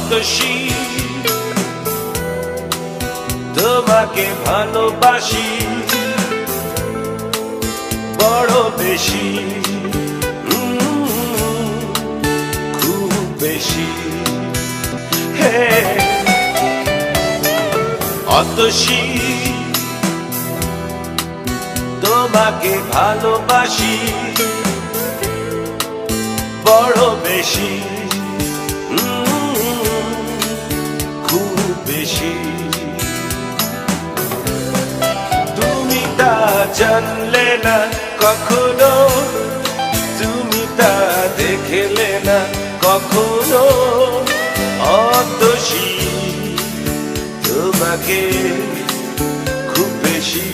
অতসী তোমাকে ভালোবাসি বড় বেশি, খুব বেশি। হে অতসী তোমাকে ভালোবাসি বড় বেশি, খুব বেশি। তুমি তা জানলে না কখনো, তুমি তা দেখলে না কখনো, অতসী তোমাকে খুব বেশি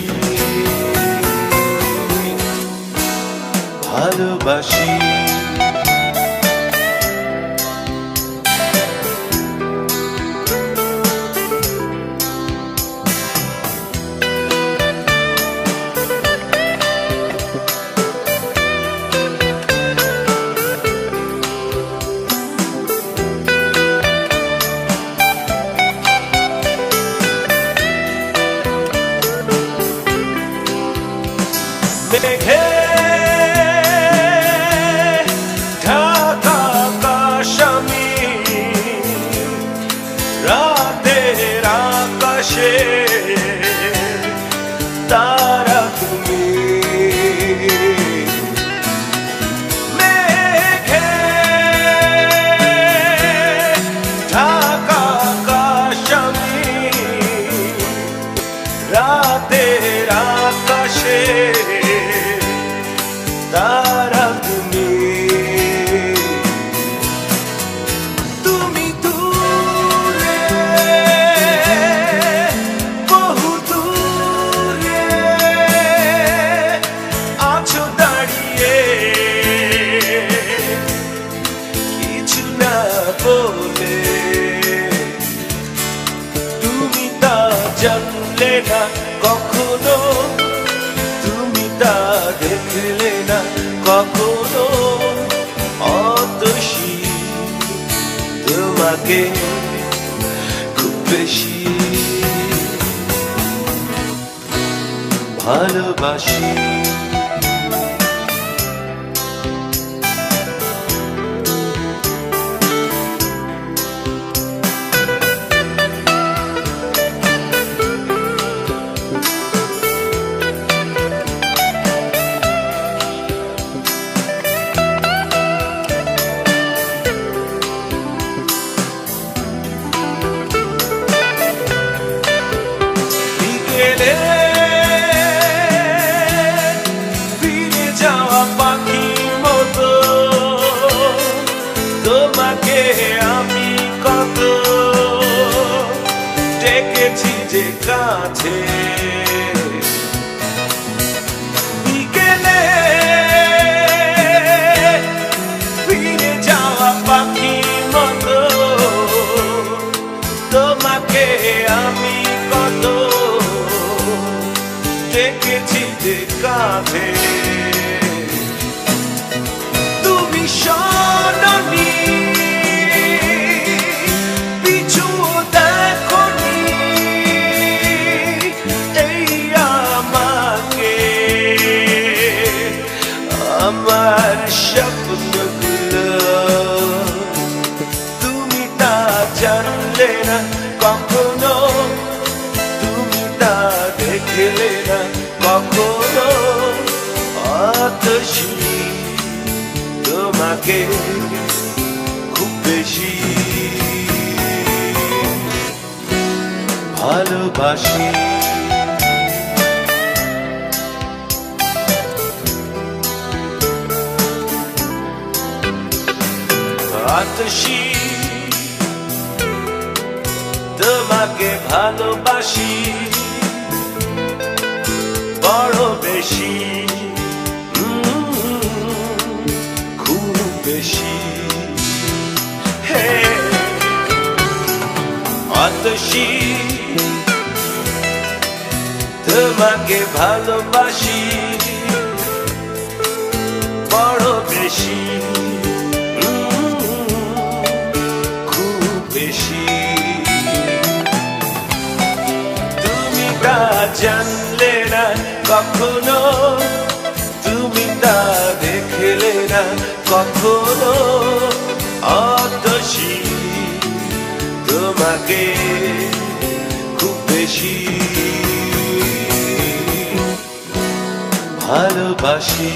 ভালোবাসি। মেঘে ঢাকা আকাশ আমি, রাতের আকাশে তারা তুমি। মেঘে ঢাকা আকাশ আমি, রাতের আকাশে তারা তুমি। তুমি দূরে, বহু দূরে আছো দাঁড়িয়ে, কিছু না বলে। তুমি তা জানলে না কখনো, তুমি তা দেখলে না কখনো, অতসী তোমাকে খুব বেশি ভালোবাসি। ফিরে যাওয়া পাখির মতো তোমাকে আমি কত ডেকেছি যে কাছে। বিকেলে ফিরে যাওয়া পাখির মতো তোমাকে আমি কত ডেকেছি যে কাঁধে। তুমি শোনোনি, পিছু দেখোনি, এই আমাকে আমার স্বপ্নগুলো। তুমি তা জানলে না কখনো, তুমি তা দেখলে না কখনো, অতসী তোমাকে খুব বেশি ভালোবাসি। অতসী তোমাকে ভালোবাসি বড় বেশি, খুব বেশি। হে অতসী তোমাকে ভালোবাসি বড় বেশি, খুব বেশি। তুমি তা দেখলে না কখনো অতসী তোমাকে খুব বেশি ভালোবাসি।